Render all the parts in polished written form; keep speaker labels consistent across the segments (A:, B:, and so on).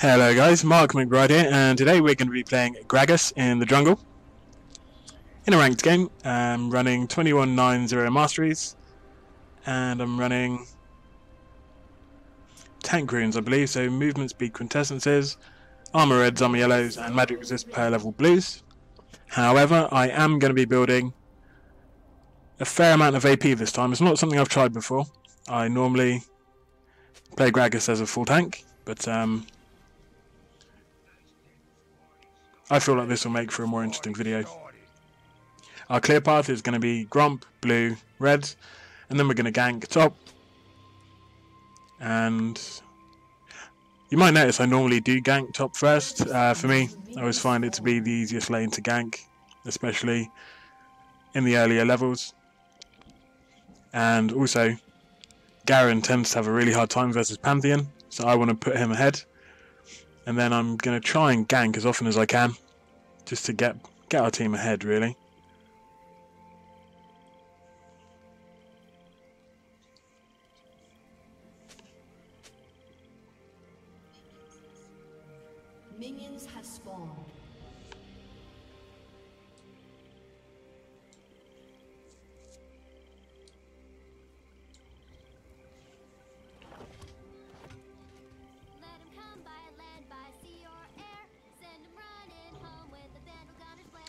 A: Hello guys, Mark McBride here, and today we're going to be playing Gragas in the jungle in a ranked game. I'm running 2190 Masteries, and I'm running tank runes, I believe, so movement speed Quintessences, armor reds, armor yellows, and magic resist power level blues. However, I am going to be building a fair amount of AP this time. It's not something I've tried before. I normally play Gragas as a full tank, but I feel like this will make for a more interesting video. Our clear path is going to be Gromp, blue, red, and then we're going to gank top. And you might notice I normally do gank top first. For me, I always find it to be the easiest lane to gank, especially in the earlier levels. And also, Garen tends to have a really hard time versus Pantheon, so I want to put him ahead. And then I'm going to try and gank as often as I can, just to get our team ahead, really.
B: Minions have spawned.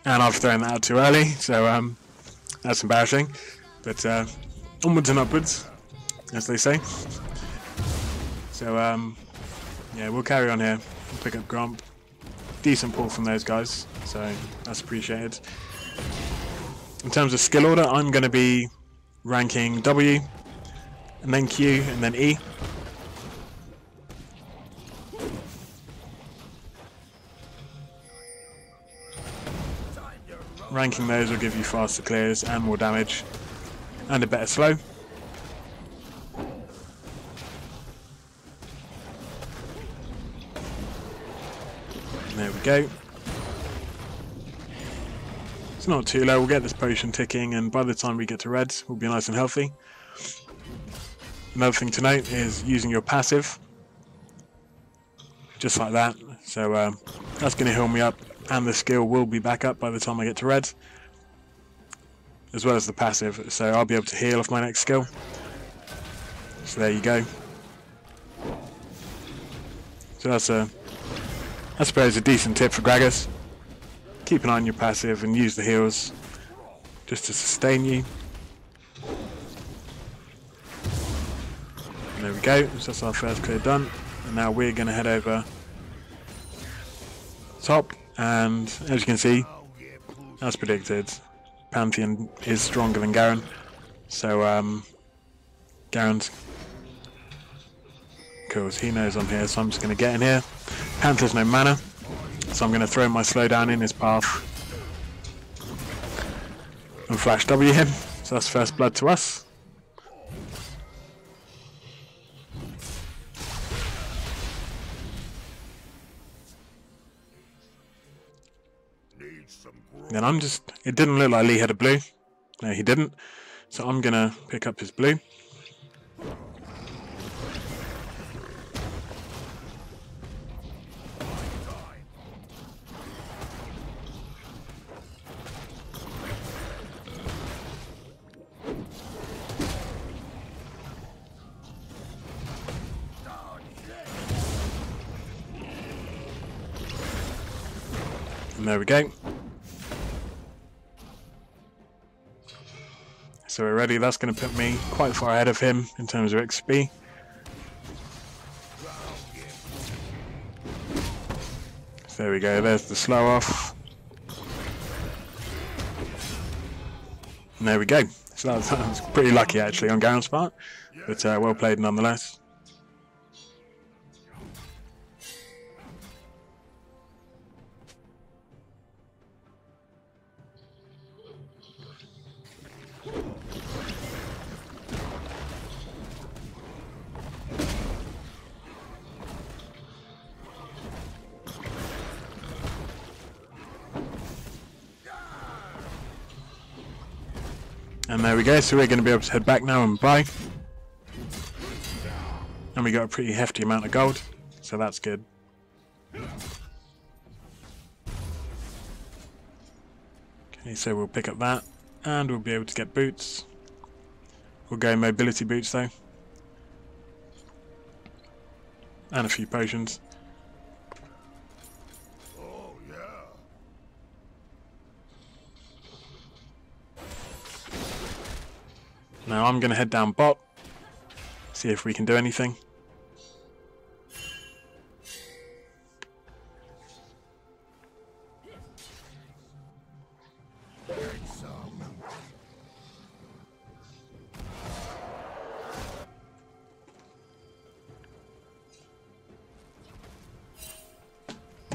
A: And I've thrown that out too early, so that's embarrassing. But onwards and upwards, as they say. So yeah, we'll carry on here. We'll pick up Gromp. Decent pull from those guys, so that's appreciated. In terms of skill order, I'm going to be ranking W, and then Q, and then E. Ranking those will give you faster clears and more damage and a better slow. And there we go. It's not too low, we'll get this potion ticking, and by the time we get to reds we'll be nice and healthy. Another thing to note is using your passive, just like that, so that's going to heal me up. And the skill will be back up by the time I get to red, as well as the passive, so I'll be able to heal off my next skill. So there you go. So that's I suppose a decent tip for Gragas. Keep an eye on your passive and use the heals just to sustain you. And there we go, so that's our first clear done. And now we're going to head over top. And as you can see, as predicted, Pantheon is stronger than Garen. So Garen's cool, so he knows I'm here, so I'm just going to get in here. Panther's no mana, so I'm going to throw my slowdown in his path and flash W him. So that's first blood to us. Then it didn't look like Lee had a blue. No, he didn't. So I'm going to pick up his blue. And there we go. So we're ready. That's going to put me quite far ahead of him in terms of XP. So there we go, there's the slow off. And there we go. So that was pretty lucky actually on Garen's part, but well played nonetheless. And there we go, so we're going to be able to head back now and buy. And we got a pretty hefty amount of gold, so that's good. Okay, so we'll pick up that, and we'll be able to get boots. We'll go mobility boots though. And a few potions.
C: Oh, yeah.
A: Now I'm going to head down bot, see if we can do anything.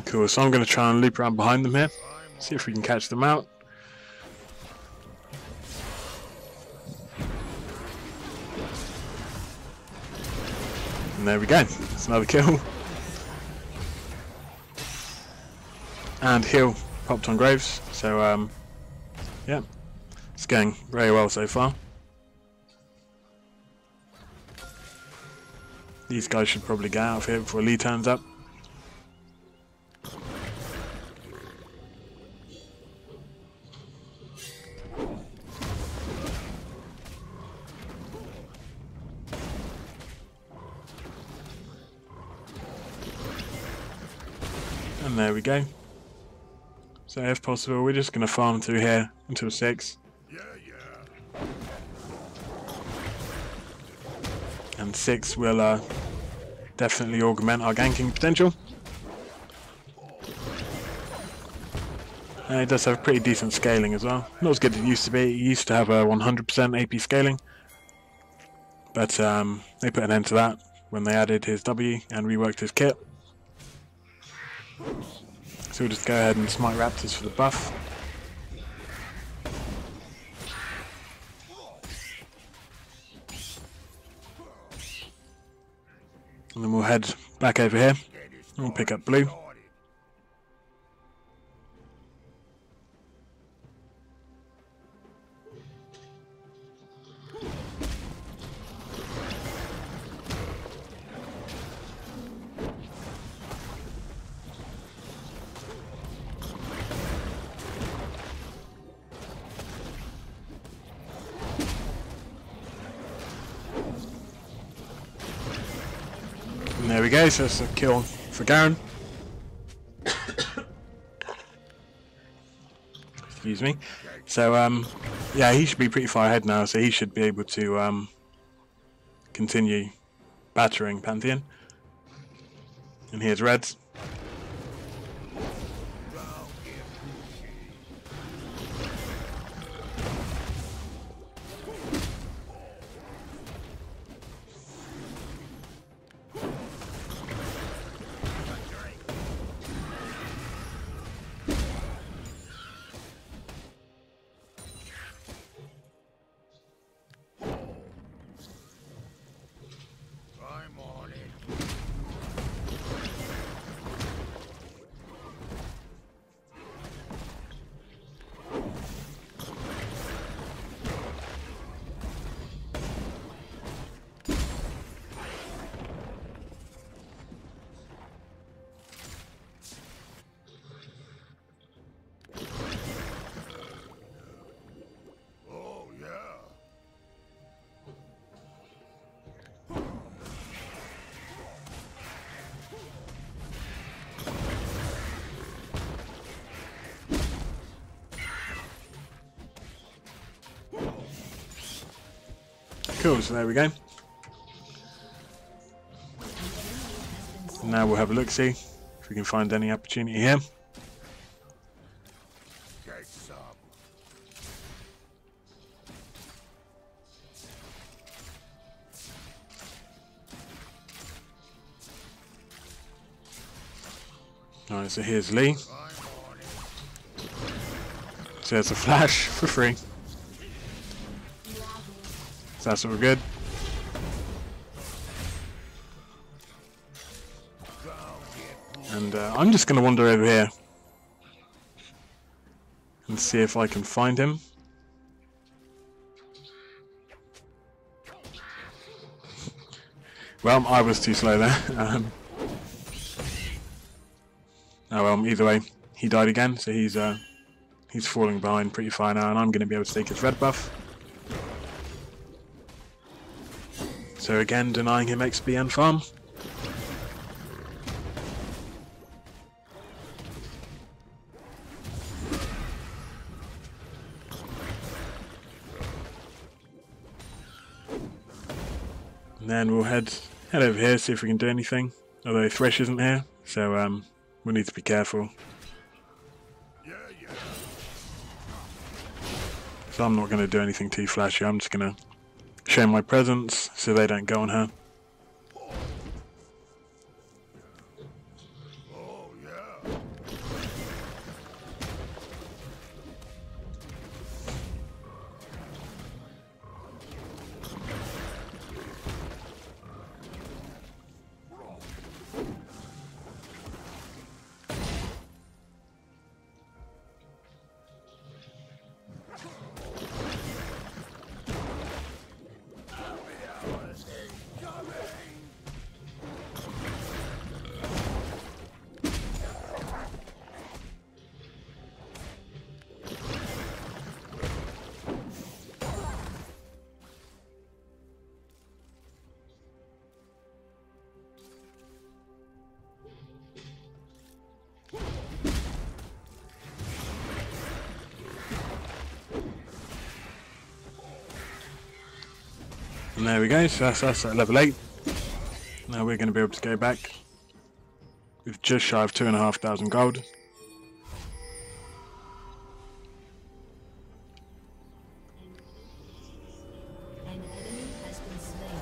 A: Cool, so I'm going to try and loop around behind them here, see if we can catch them out. And there we go, it's another kill. And heal popped on Graves, so yeah, it's going very well so far. These guys should probably get out of here before Lee turns up. And there we go. So if possible, we're just going to farm through here until 6.
C: Yeah.
A: And 6 will definitely augment our ganking potential. And it does have pretty decent scaling as well. Not as good as it used to be. It used to have a 100% AP scaling. But they put an end to that when they added his W and reworked his kit. So we'll just go ahead and smite raptors for the buff. And then we'll head back over here and we'll pick up blue. And there we go, so that's a kill for Garen. Excuse me. So, yeah, he should be pretty far ahead now, so he should be able to continue battering Pantheon. And here's Reds. Cool, so there we go. Now we'll have a look, see if we can find any opportunity here. Alright, so here's Lee. So there's a flash for free. So that's all good. And I'm just going to wander over here and see if I can find him. Well, I was too slow there. Oh well, either way, he died again, so he's falling behind pretty far now, and I'm going to be able to take his red buff. So again, denying him XP and farm. And then we'll head over here, see if we can do anything. Although Thresh isn't here, so we'll need to be careful. So I'm not going to do anything too flashy, I'm just going to show my presence so they don't go on her. And there we go, so that's us at level 8. Now we're going to be able to go back with just shy of 2,500 gold.
B: An enemy has been slain.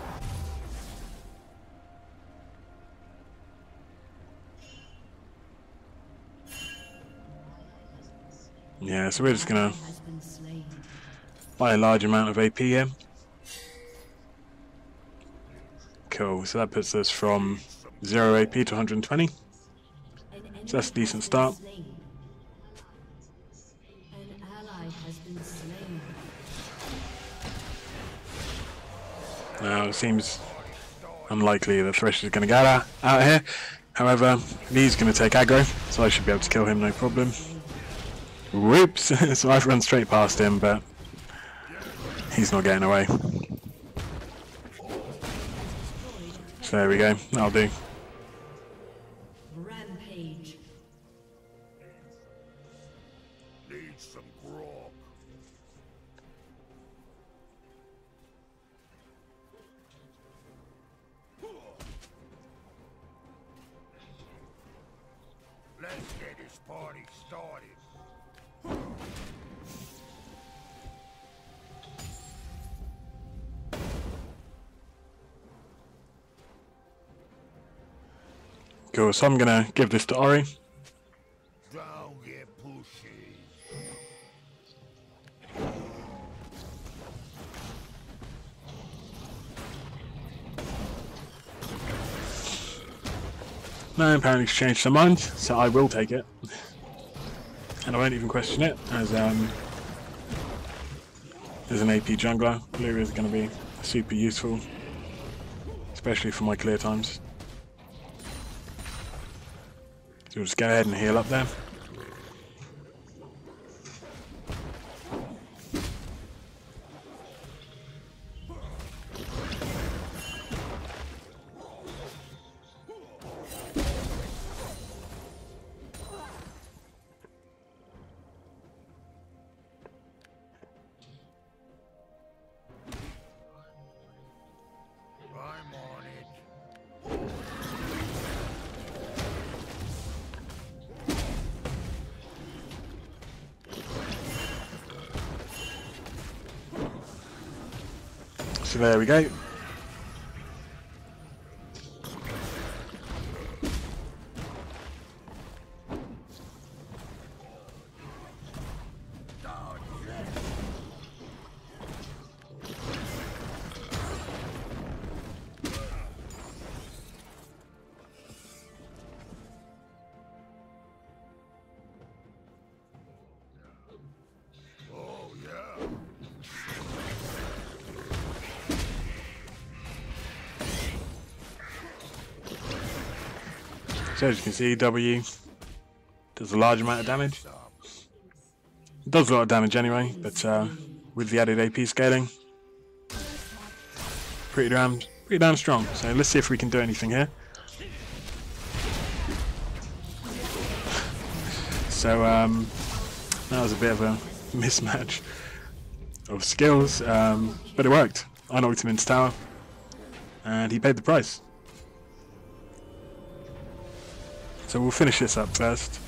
A: Yeah, so we're just going to
B: Has been slain.
A: buy a large amount of AP here. Cool, so that puts us from 0 AP to 120. So that's a decent start.
B: An ally has been slain.
A: Now it seems unlikely that Thresh is going to get out here. However, Lee's going to take aggro, so I should be able to kill him no problem. Whoops! So I've run straight past him, but he's not getting away. So there we go, that'll do.
B: Rampage.
C: Need some grog. Let's get this party started.
A: Cool, so I'm going to give this to Ori.
C: Don't get pushy.
A: No, apparently she's changed her mind, so I will take it. And I won't even question it, as an AP jungler. Blue is going to be super useful, especially for my clear times. So we'll just go ahead and heal up there.
C: I'm on it.
A: So there we go. So as you can see, W does a large amount of damage. It does a lot of damage anyway, but with the added AP scaling, pretty damn strong. So let's see if we can do anything here. So that was a bit of a mismatch of skills, but it worked. I knocked him into tower, and he paid the price. So we'll finish this up first.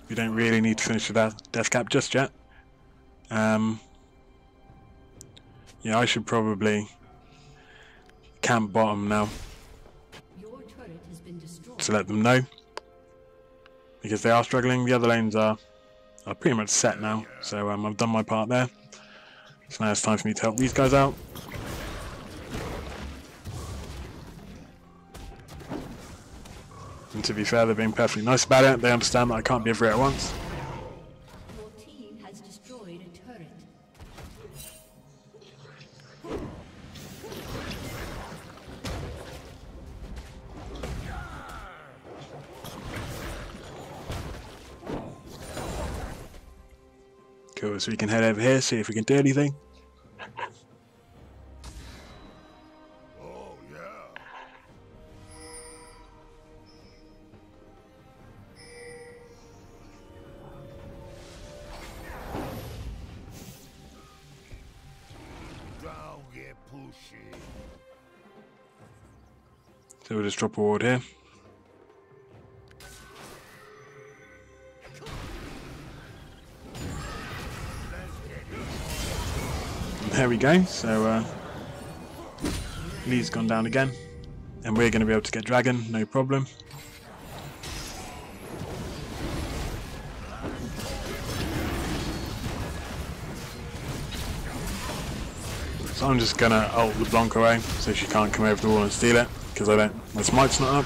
A: We don't really need to finish with that Deathcap just yet. Yeah, I should probably camp bottom now to let them know, because they are struggling. The other lanes are pretty much set now, so I've done my part there. So now it's time for me to help these guys out. And to be fair, they're being perfectly nice about it. They understand that I can't be everywhere at once.
B: Your team has destroyed a turret.
A: Cool, so we can head over here, see if we can do anything.
C: Oh, yeah. Don't get pushy.
A: So we'll just drop a ward here. There we go, so Lee's gone down again, and we're going to be able to get Dragon, no problem. So I'm just going to ult the Blanc away, so she can't come over the wall and steal it, because I don't, my smite's not up.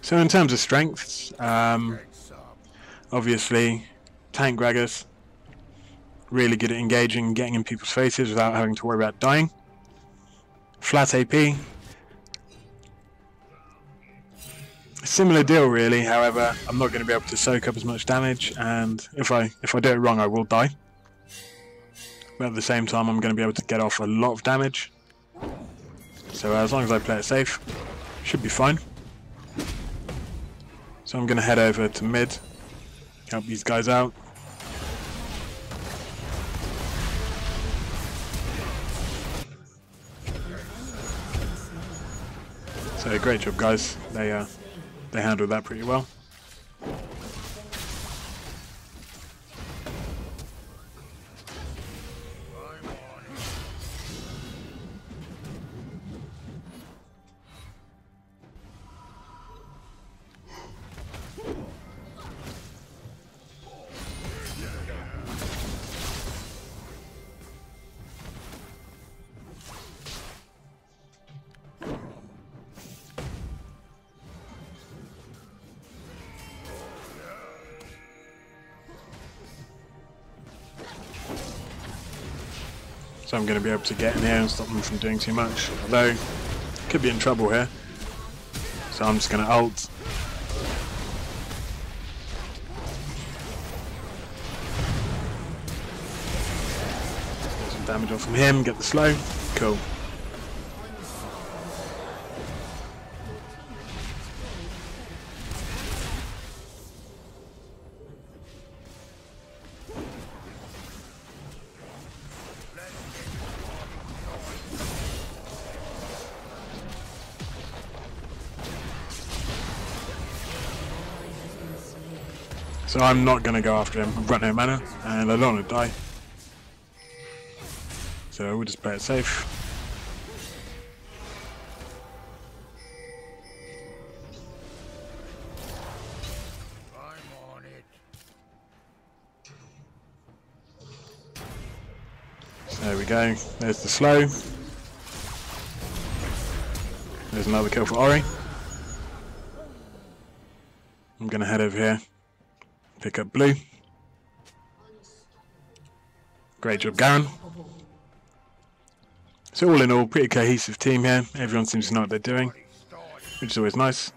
A: So in terms of strengths, obviously tank Gragas, really good at engaging and getting in people's faces without having to worry about dying. Flat AP, similar deal really, however I'm not going to be able to soak up as much damage, and if I do it wrong I will die. But at the same time I'm going to be able to get off a lot of damage, so as long as I play it safe, should be fine. So I'm going to head over to mid, help these guys out. So great job guys, they handled that pretty well. So I'm going to be able to get in here and stop them from doing too much, although could be in trouble here. So I'm just going to ult. Get some damage off from him, get the slow. Cool. So I'm not going to go after him. I've got no mana, and I don't want to die. So we'll just play it safe.
C: I'm on it.
A: So there we go. There's the slow. There's another kill for Ori. I'm going to head over here, pick up blue. Great job, Garen. So all in all, pretty cohesive team here. Everyone seems to know what they're doing, which is always nice.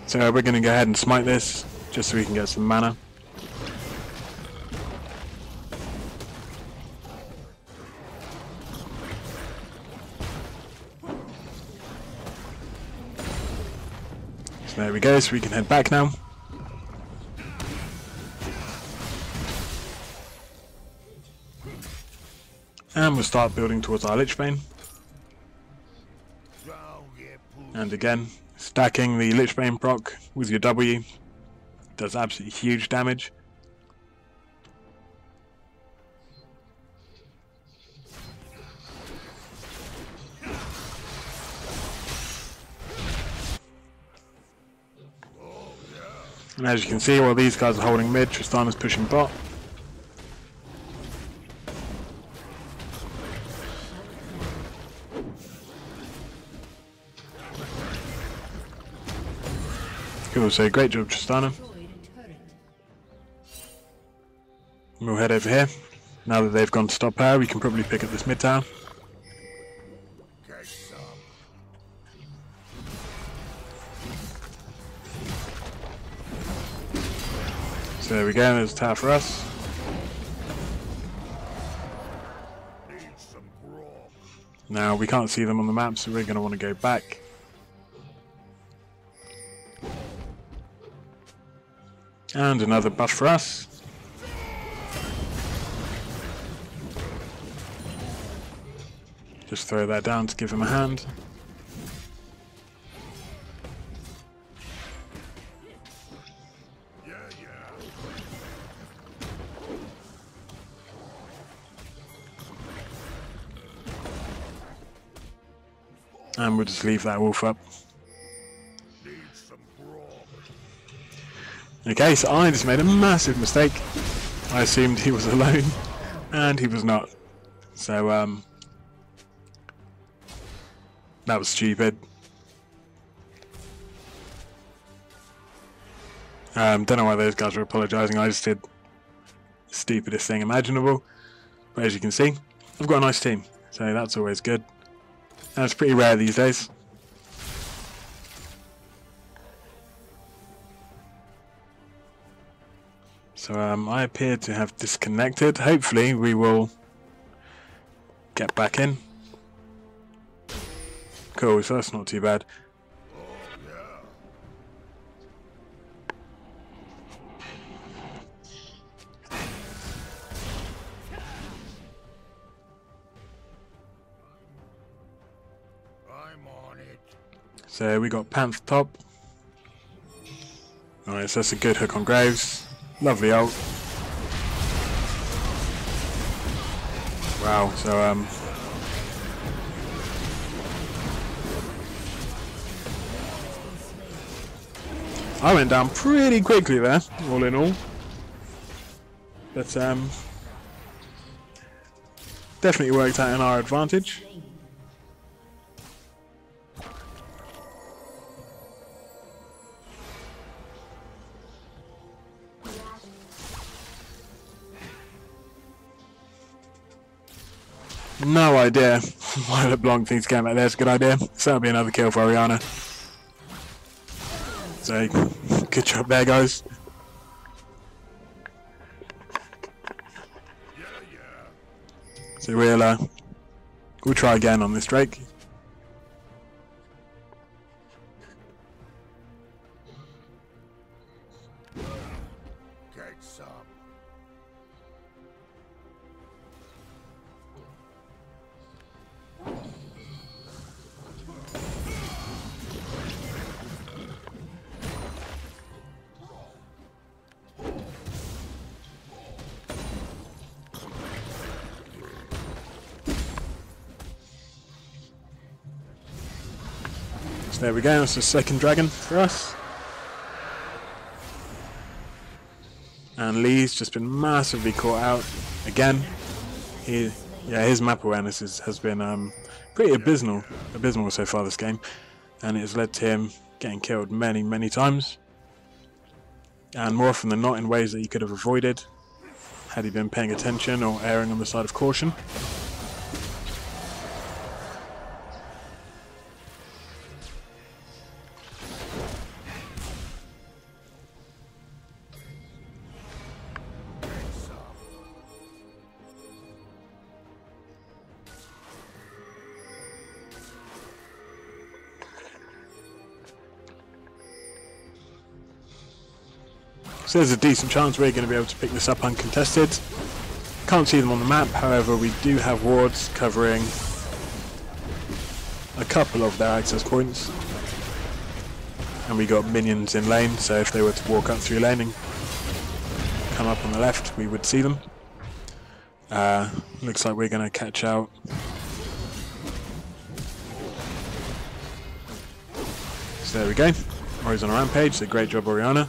A: So we're going to go ahead and smite this, just so we can get some mana. So there we go, so we can head back now. And we'll start building towards our Lich Bane. And again, stacking the Lich Bane proc with your W does absolutely huge damage. And as you can see, while these guys are holding mid, Tristana's pushing bot. Cool, so great job, Tristana. We'll head over here. Now that they've gone to stop her, we can probably pick up this mid tower. So there we go, there's a tower for us. Now we can't see them on the map, so we're going to want to go back. And another buff for us. Just throw that down to give him a hand. And we'll just leave that wolf up. Okay, so I just made a massive mistake. I assumed he was alone, and he was not. So, that was stupid. Don't know why those guys were apologising. I just did the stupidest thing imaginable. But as you can see, I've got a nice team, so that's always good. And it's pretty rare these days. So I appear to have disconnected. Hopefully we will get back in. Cool, so that's not too bad. So we got Panther top. Alright, so that's a good hook on Graves. Lovely ult. Wow, so I went down pretty quickly there, all in all. But definitely worked out in our advantage. No idea why the blonde thing's came back there. It's a good idea. So that'll be another kill for Oriana. So, good job there, guys. So we'll try again on this Drake. There we go, that's the second dragon for us. And Lee's just been massively caught out again. His map awareness has been pretty abysmal so far this game, and it has led to him getting killed many times. and more often than not in ways that he could have avoided had he been paying attention or erring on the side of caution. So there's a decent chance we're going to be able to pick this up uncontested. Can't see them on the map, however we do have wards covering a couple of their access points. And we got minions in lane, so if they were to walk up through lane and come up on the left, we would see them. Looks like we're going to catch out. So there we go. Ori's on a rampage, so great job Oriana.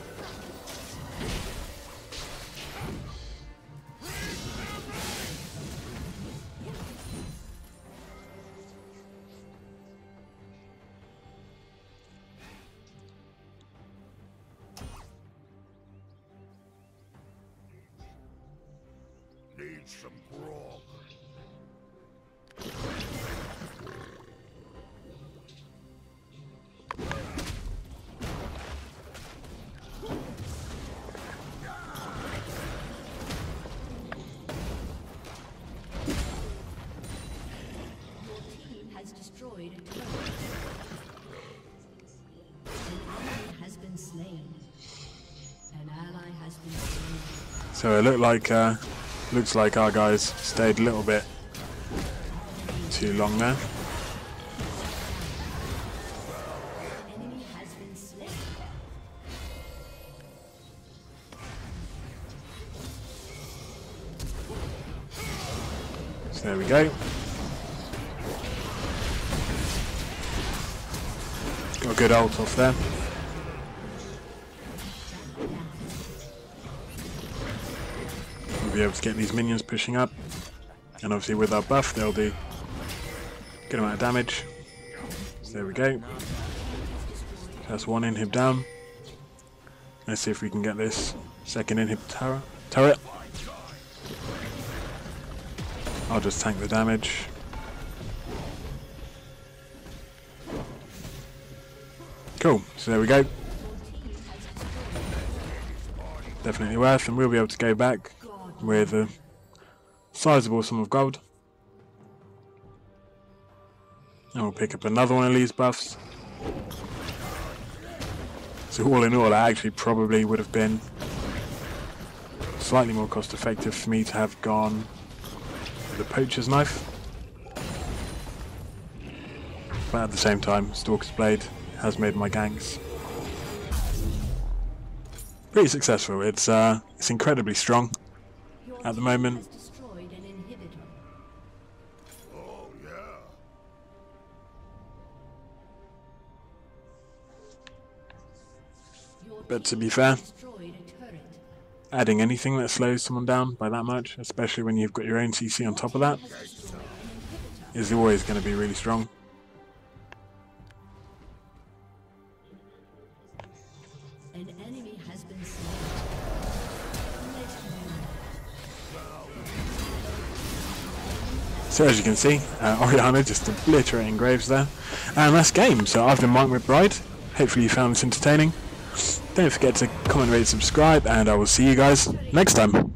C: Need some grog.
B: Has destroyed a turret. An ally has been slain. An ally has been slain.
A: So it looks like our guys stayed a little bit too long there.
B: Enemy has been slain.
A: So there we go. Got a good ult off there. We'll be able to get these minions pushing up, and obviously with our buff they'll do a good amount of damage. So there we go. That's one inhib down. Let's see if we can get this second inhib turret. I'll just tank the damage. Cool, so there we go. Definitely worth, and we'll be able to go back with a sizable sum of gold. And we'll pick up another one of these buffs. So all in all, it actually probably would have been slightly more cost effective for me to have gone with the Poacher's Knife. But at the same time, Stalker's Blade has made my ganks pretty successful. It's incredibly strong at the moment.
B: Has destroyed an inhibitor.
C: Oh, yeah.
B: Your
A: But to
B: team
A: be fair,
B: has destroyed a turret.
A: adding anything that slows someone down by that much, especially when you've got your own CC on top of that, is always going to be really strong.
B: An enemy has been slain.
A: So as you can see, Oriana just obliterating Graves there. And that's game. So I've been Mark McBride. Hopefully you found this entertaining. Don't forget to comment, rate, subscribe, and I will see you guys next time.